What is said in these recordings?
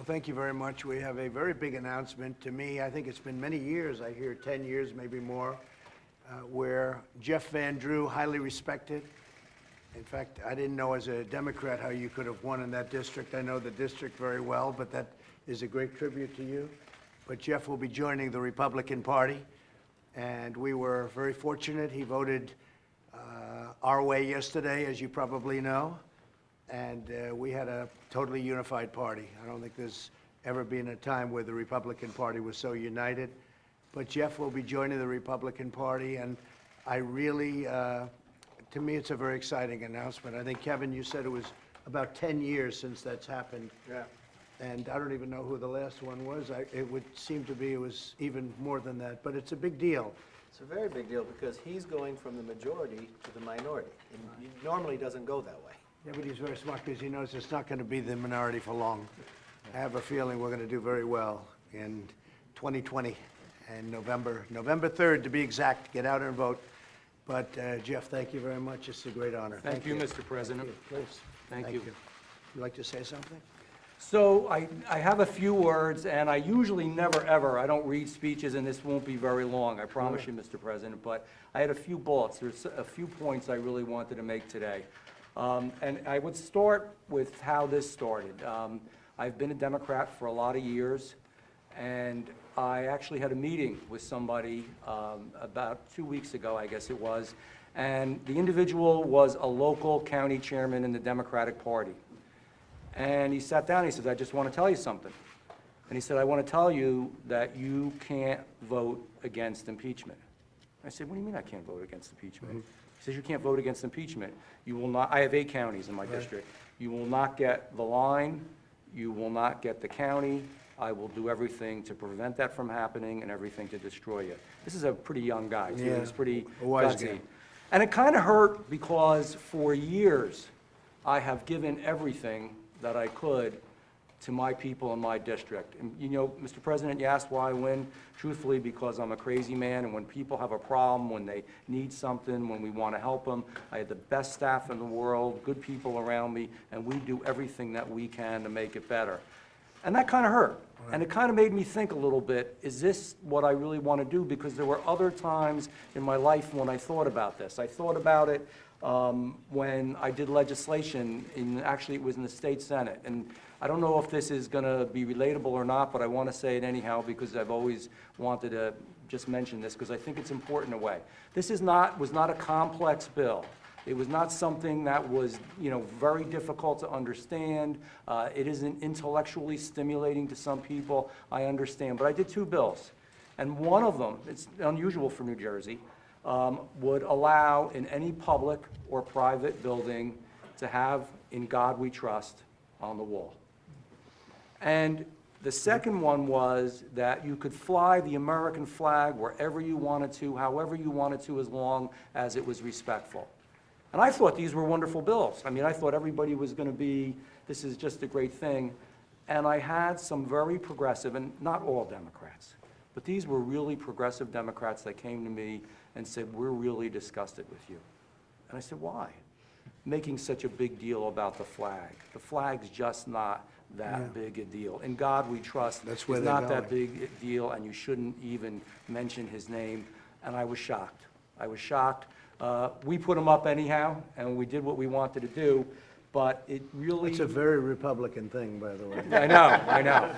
Well, thank you very much. We have a very big announcement. To me, I think it's been many years, I hear 10 years, maybe more, where Jeff Van Drew, highly respected. In fact, I didn't know as a Democrat how you could have won in that district. I know the district very well, but that is a great tribute to you. But Jeff will be joining the Republican Party, and we were very fortunate. He voted our way yesterday, as you probably know, and we had a totally unified party. I don't think there's ever been a time where the Republican Party was so united. But Jeff will be joining the Republican Party, and I really, to me, it's a very exciting announcement. I think, Kevin, you said it was about 10 years since that's happened. Yeah. And I don't even know who the last one was. It would seem to be it was even more than that, but it's a big deal. It's a very big deal because he's going from the majority to the minority. And he normally doesn't go that way. Yeah, but he's very smart because he knows it's not going to be the minority for long. I have a feeling we're going to do very well in 2020 and November 3rd to be exact. Get out and vote. But Jeff, thank you very much. It's a great honor. Thank you, Mr. President. Please. Thank you. You'd like to say something? So I have a few words, and I usually never, ever, I don't read speeches, and this won't be very long, I promise you, Mr. President, but I had a few bullets. There's a few points I really wanted to make today. And I would start with how this started. I've been a Democrat for a lot of years, and I actually had a meeting with somebody about 2 weeks ago, I guess it was, and the individual was a local county chairman in the Democratic Party. And he sat down and he said, I just want to tell you something. And he said, I want to tell you that you can't vote against impeachment. I said, what do you mean I can't vote against impeachment? He says, you can't vote against impeachment. You will not, I have 8 counties in my district. You will not get the line. You will not get the county. I will do everything to prevent that from happening and everything to destroy you. This is a pretty young guy, too. Yeah, He's pretty a wise gutsy. guy. And it kind of hurt because for years I have given everything that I could to my people in my district. And you know, Mr. President, you asked why I win. Truthfully, because I'm a crazy man, and when people have a problem, when they need something, when we want to help them, I have the best staff in the world, good people around me, and we do everything that we can to make it better. And that kind of hurt. And it kind of made me think a little bit, is this what I really want to do? Because there were other times in my life when I thought about this. I thought about it when I did legislation, actually it was in the state Senate. And I don't know if this is going to be relatable or not, but I want to say it anyhow because I've always wanted to just mention this because I think it's important in a way. This was not a complex bill. It was not something that was, very difficult to understand. It isn't intellectually stimulating to some people, I understand. But I did 2 bills. And one of them, it's unusual for New Jersey, would allow in any public or private building to have "In God We Trust" on the wall. And the second one was that you could fly the American flag wherever you wanted to, however you wanted to, as long as it was respectful. And I thought these were wonderful bills. I mean, I thought everybody was going to be, this is just a great thing. And I had some very progressive, and not all Democrats, but these were really progressive Democrats that came to me and said, we're really disgusted with you. And I said, why? Making such a big deal about the flag. The flag's just not that big a deal. In God We Trust That's where is they're not that going. big a deal, and you shouldn't even mention his name. And I was shocked. I was shocked. We put him up anyhow, and we did what we wanted to do, but it really... It's a very Republican thing, by the way. I know.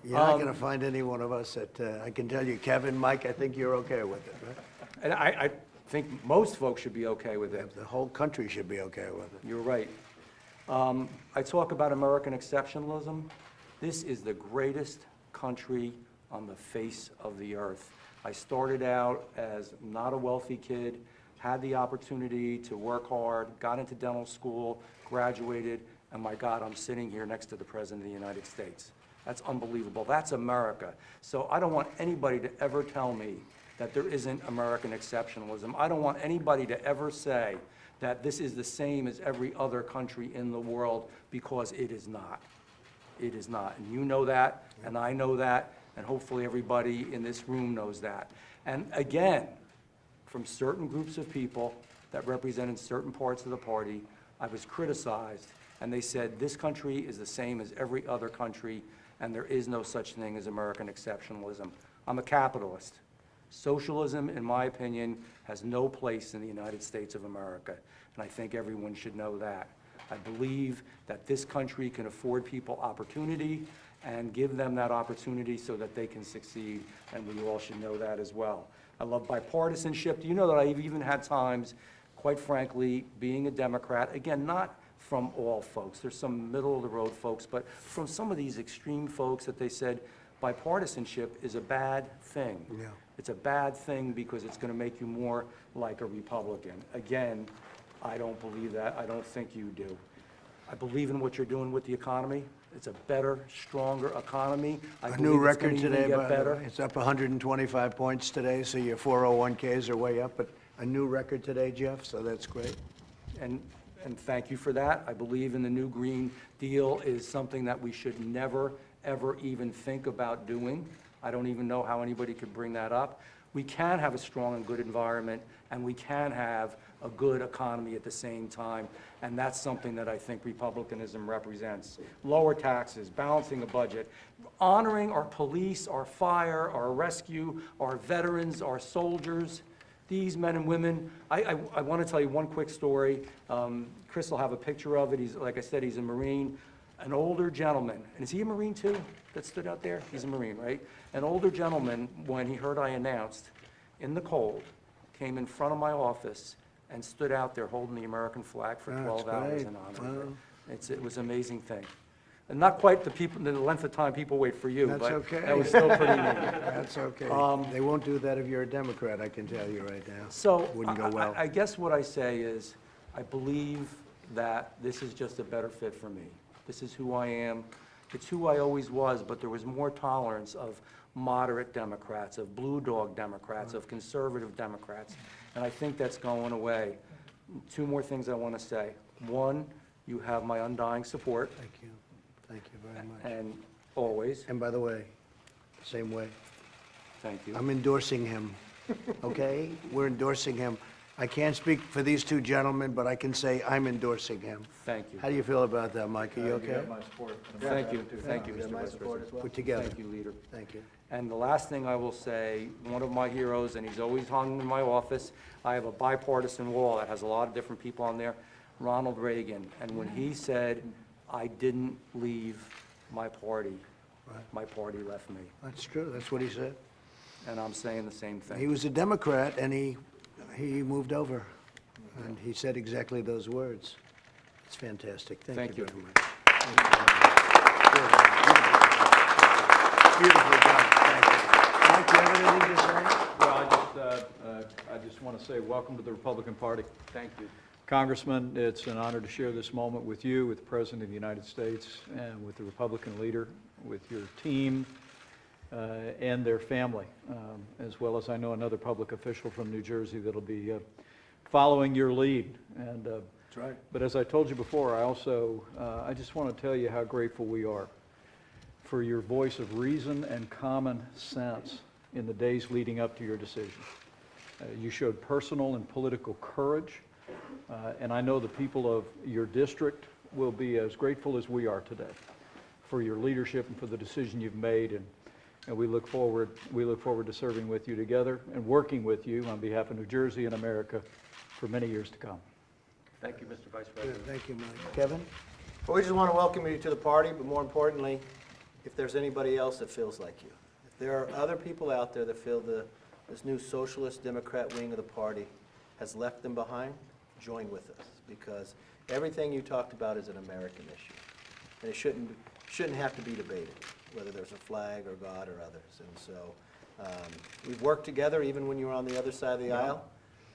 You're not going to find any one of us that, I can tell you, Kevin, Mike, I think you're okay with it, right? And I think most folks should be okay with it. The whole country should be okay with it. You're right. I talk about American exceptionalism. This is the greatest country on the face of the earth. I started out as not a wealthy kid, had the opportunity to work hard, got into dental school, graduated, and my God, I'm sitting here next to the President of the United States. That's unbelievable. That's America. So I don't want anybody to ever tell me that there isn't American exceptionalism. I don't want anybody to ever say that this is the same as every other country in the world, because it is not. It is not. And you know that, and I know that, and hopefully everybody in this room knows that. And again, from certain groups of people that represented certain parts of the party, I was criticized and they said, this country is the same as every other country, and there is no such thing as American exceptionalism. I'm a capitalist. Socialism, in my opinion, has no place in the United States of America, and I think everyone should know that. I believe that this country can afford people opportunity and give them that opportunity so that they can succeed, and we all should know that as well. I love bipartisanship. Do you know that I've even had times, quite frankly, being a Democrat, again, not from all folks, there's some middle-of-the-road folks, but from some of these extreme folks that they said bipartisanship is a bad thing. Yeah. It's a bad thing because it's going to make you more like a Republican. Again, I don't believe that. I don't think you do. I believe in what you're doing with the economy. It's a better, stronger economy. I A believe new it's record gonna even today, get by the better. way. It's up 125 points today, so your 401Ks are way up, but a new record today, Jeff, so that's great. And thank you for that. I believe in the new Green Deal is something that we should never, ever even think about doing. I don't even know how anybody could bring that up. We can have a strong and good environment, and we can have a good economy at the same time, and that's something that I think Republicanism represents. Lower taxes, balancing a budget, honoring our police, our fire, our rescue, our veterans, our soldiers, these men and women. I want to tell you one quick story. Chris will have a picture of it. He's, like I said, he's a Marine. An older gentleman, and is he a Marine too, that stood out there? He's a Marine, right? An older gentleman, when he heard I announced, in the cold, came in front of my office and stood out there holding the American flag for 12 hours great. in honor of Wow. it. It was an amazing thing. And not quite the length of time people wait for you, That's but okay. that was still pretty neat. That's okay. They won't do that if you're a Democrat, I can tell you right now. So Wouldn't go well. I guess what I say is, I believe that this is just a better fit for me. This is who I am. It's who I always was, but there was more tolerance of moderate Democrats, of blue dog Democrats, of conservative Democrats, and I think that's going away. Two more things I want to say. One, you have my undying support, Thank you. Thank you very much. and always, And by the way, same way, thank you. I'm endorsing him, okay? We're endorsing him. I can't speak for these two gentlemen, but I can say I'm endorsing him. Thank you. How do you feel about that, Mike? Are you okay? Thank you, thank you, You have Mr. my Vice support President. as well? Put together. Thank you, Leader. Thank you. And the last thing I will say, one of my heroes, and he's always hung in my office, I have a bipartisan wall that has a lot of different people on there, Ronald Reagan. And when he said, I didn't leave my party, my party left me. That's true, that's what he said. And I'm saying the same He thing. was a Democrat, and he moved over, and he said exactly those words. It's fantastic. Thank you Thank very you. much. Beautiful job. Thank you. Mike, do you have anything to say? Well, I just want to say welcome to the Republican Party. Thank you. Congressman, it's an honor to share this moment with you, with the President of the United States, and with the Republican leader, with your team, and their family, as well as I know another public official from New Jersey that'll be following your lead. And That's right. but as I told you before, I just want to tell you how grateful we are for your voice of reason and common sense in the days leading up to your decision. You showed personal and political courage, and I know the people of your district will be as grateful as we are today for your leadership and for the decision you've made, and we look forward to serving with you together and working with you on behalf of New Jersey and America for many years to come. Thank you, Mr. Vice Good, President. thank you, Mike. Kevin? Well, we just want to welcome you to the party, but more importantly, if there's anybody else that feels like you. If there are other people out there that feel this new socialist Democrat wing of the party has left them behind, join with us, because everything you talked about is an American issue. And it shouldn't have to be debated, whether there's a flag or God or others. And so we've worked together even when you were on the other side of the aisle.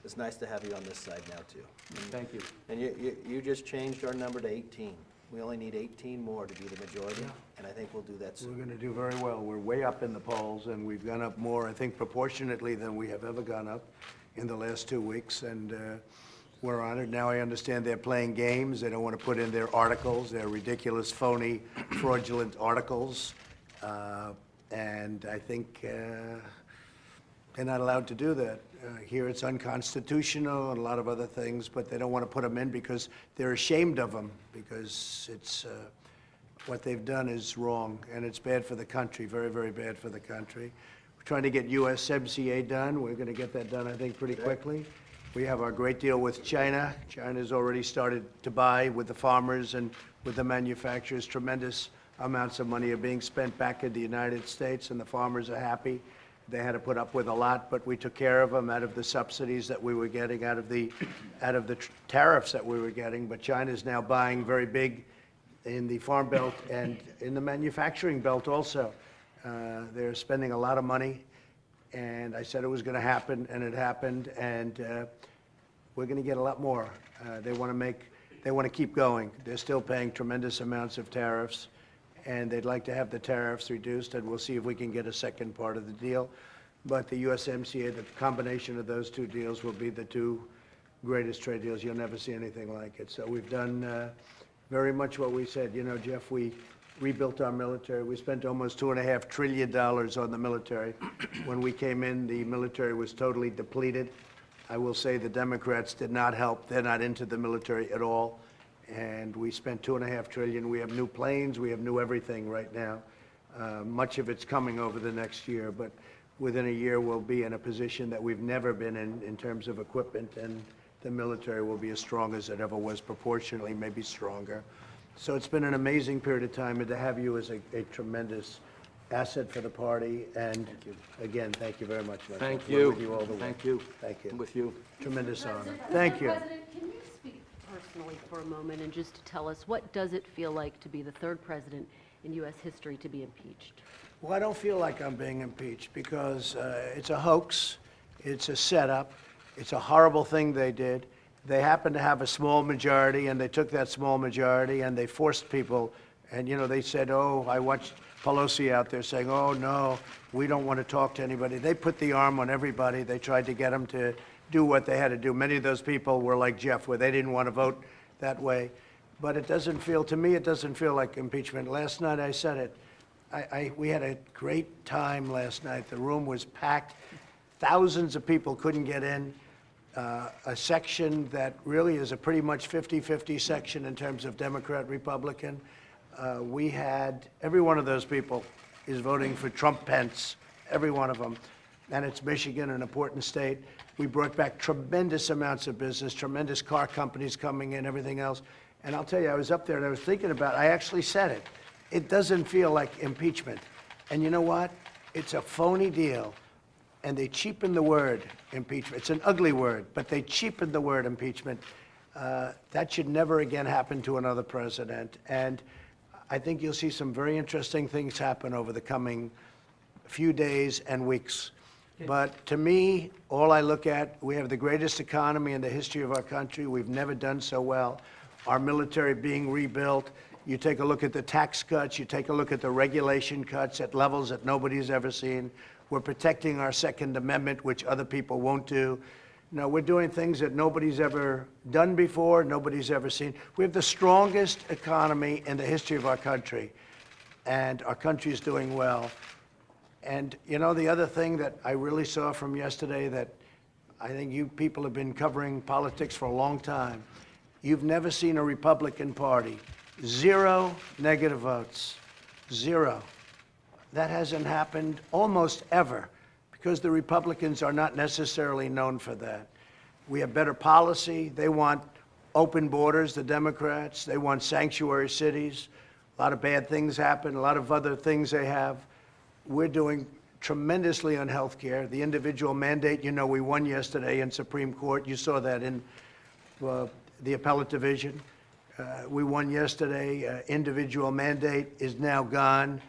It's nice to have you on this side now, too. Thank you. And you just changed our number to 18. We only need 18 more to be the majority, and I think we'll do that We're soon. going to do very well. We're way up in the polls, and we've gone up more, I think, proportionately than we have ever gone up in the last 2 weeks, and we're honored. Now I understand they're playing games. They don't want to put in their articles, their ridiculous, phony, fraudulent articles, and I think they're not allowed to do that. Here it's unconstitutional and a lot of other things, but they don't want to put them in because they're ashamed of them, because it's, what they've done is wrong, and it's bad for the country, very, very bad for the country. We're trying to get USMCA done. We're going to get that done, I think, pretty quickly. We have our great deal with China. China's already started to buy with the farmers and with the manufacturers. Tremendous amounts of money are being spent back in the United States, and the farmers are happy. They had to put up with a lot, but we took care of them out of the subsidies that we were getting, out of the tariffs that we were getting. But China's now buying very big in the farm belt and in the manufacturing belt also. They're spending a lot of money, and I said it was going to happen, and it happened, and we're going to get a lot more. They want to keep going. They're still paying tremendous amounts of tariffs, and they'd like to have the tariffs reduced, and we'll see if we can get a second part of the deal. But the USMCA, the combination of those two deals will be the two greatest trade deals. You'll never see anything like it. So we've done very much what we said. You know, Jeff, we rebuilt our military. We spent almost $2.5 trillion on the military. When we came in, the military was totally depleted. I will say the Democrats did not help. They're not into the military at all. And we spent $2.5 trillion. We have new planes. We have new everything right now. Much of it's coming over the next year, but within a year we'll be in a position that we've never been in terms of equipment, and the military will be as strong as it ever was, proportionally, maybe stronger. So it's been an amazing period of time, and to have you as a tremendous asset for the party. And again, thank you very much. Thank We're you. with you all the way. Thank you. Thank you. I'm with you. Tremendous honor. President, Thank Mr. you. President, can you speak personally for a moment and just tell us, what does it feel like to be the third president in U.S. history to be impeached? Well, I don't feel like I'm being impeached because it's a hoax. It's a setup. It's a horrible thing they did. They happened to have a small majority, and they took that small majority and they forced people. And, you know, they said, oh, I watched Pelosi out there saying, oh, no, we don't want to talk to anybody. They put the arm on everybody. They tried to get them to do what they had to do. Many of those people were like Jeff, where they didn't want to vote that way. But it doesn't feel, to me, it doesn't feel like impeachment. Last night I said it. We had a great time last night. The room was packed. Thousands of people couldn't get in. A section that really is a pretty much 50-50 section in terms of Democrat, Republican. We had, every one of those people is voting for Trump Pence, every one of them. And it's Michigan, an important state. We brought back tremendous amounts of business, tremendous car companies coming in, everything else. And I'll tell you, I was up there and I was thinking about it. I actually said it. It doesn't feel like impeachment. And you know what? It's a phony deal. And they cheapen the word impeachment. It's an ugly word, but they cheapen the word impeachment. That should never again happen to another president. And I think you'll see some very interesting things happen over the coming few days and weeks. But to me, all I look at, we have the greatest economy in the history of our country. We've never done so well. Our military being rebuilt. You take a look at the tax cuts. You take a look at the regulation cuts at levels that nobody's ever seen. We're protecting our Second Amendment, which other people won't do. No, we're doing things that nobody's ever done before, nobody's ever seen. We have the strongest economy in the history of our country, and our country is doing well. And you know, the other thing that I really saw from yesterday, that I think you people have been covering politics for a long time. You've never seen a Republican Party. 0 negative votes. 0. That hasn't happened almost ever, because the Republicans are not necessarily known for that. We have better policy. They want open borders, the Democrats. They want sanctuary cities. A lot of bad things happen, a lot of other things they have. We're doing tremendously on health care. The individual mandate, you know, we won yesterday in Supreme Court. You saw that in the appellate division. We won yesterday. Individual mandate is now gone.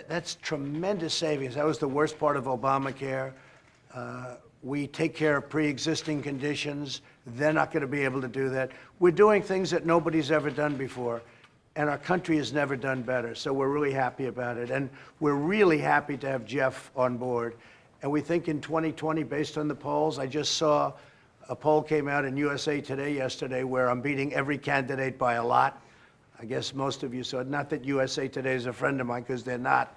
That's tremendous savings. That was the worst part of Obamacare. We take care of pre-existing conditions. They're not going to be able to do that. We're doing things that nobody's ever done before, and our country has never done better. So we're really happy about it, and we're really happy to have Jeff on board. And we think in 2020, based on the polls, I just saw a poll came out in USA Today yesterday where I'm beating every candidate by a lot. I guess most of you saw it. Not that USA Today is a friend of mine, because they're not.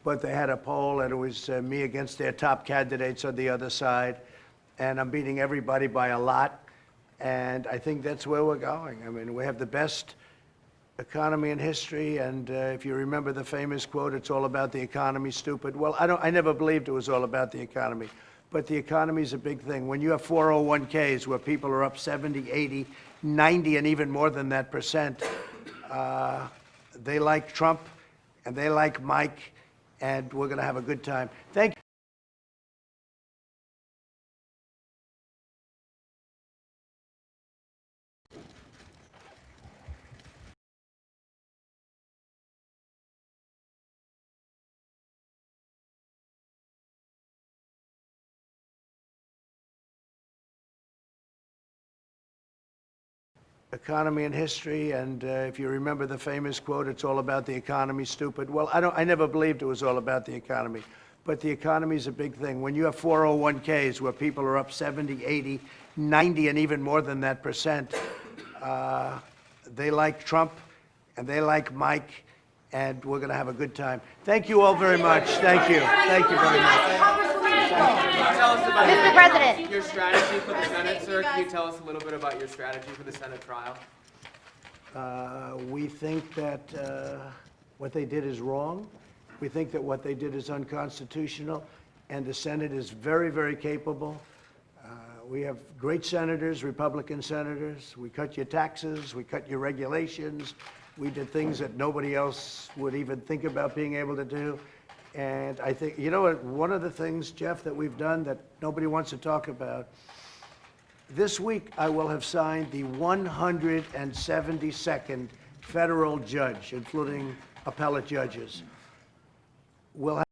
But they had a poll, and it was me against their top candidates on the other side. and I'm beating everybody by a lot, and I think that's where we're going. I mean, we have the best economy in history, and if you remember the famous quote, it's all about the economy, stupid. Well, I never believed it was all about the economy, but the economy is a big thing. When you have 401ks where people are up 70, 80, 90, and even more than that percent, they like Trump, and they like Mike, and we're going to have a good time. Thank you. Economy in history, and if you remember the famous quote, it's all about the economy, stupid. Well, I never believed it was all about the economy, but the economy is a big thing. When you have 401ks where people are up 70, 80, 90, and even more than that percent, they like Trump, and they like Mike, and we're going to have a good time. Thank you all very much. Thank you. Thank you very much. Tell us about Mr. President. your strategy for the Senate, sir. Can you tell us a little bit about your strategy for the Senate trial? We think that what they did is wrong. We think that what they did is unconstitutional, and the Senate is very, very capable. We have great senators, Republican senators. We cut your taxes, we cut your regulations. We did things that nobody else would even think about being able to do. And I think, you know what, one of the things, Jeff, that we've done that nobody wants to talk about, this week I will have signed the 172nd federal judge, including appellate judges. We'll have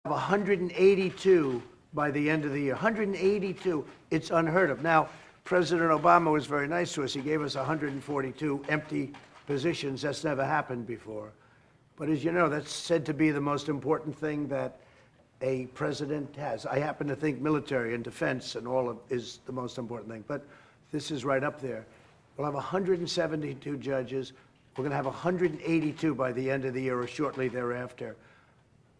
182 by the end of the year. 182, it's unheard of. Now, President Obama was very nice to us. He gave us 142 empty positions. That's never happened before. But as you know, that's said to be the most important thing that a president has. I happen to think military and defense and all of is the most important thing, but this is right up there. We'll have 172 judges. We're going to have 182 by the end of the year or shortly thereafter.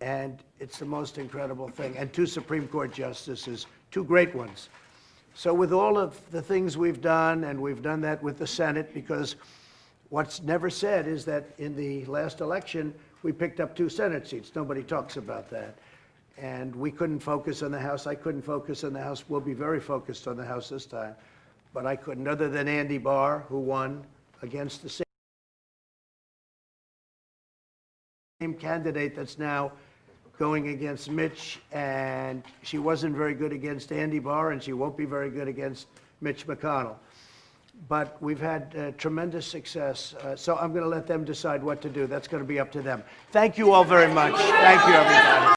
And it's the most incredible thing. And 2 Supreme Court justices, 2 great ones. So with all of the things we've done, and we've done that with the Senate, because what's never said is that in the last election, we picked up 2 Senate seats. Nobody talks about that. And we couldn't focus on the House. I couldn't focus on the House. We'll be very focused on the House this time. But I couldn't, other than Andy Barr, who won against the same candidate that's now going against Mitch, and she wasn't very good against Andy Barr, and she won't be very good against Mitch McConnell. But we've had tremendous success, so I'm going to let them decide what to do. That's going to be up to them. Thank you all very much. Thank you, everybody.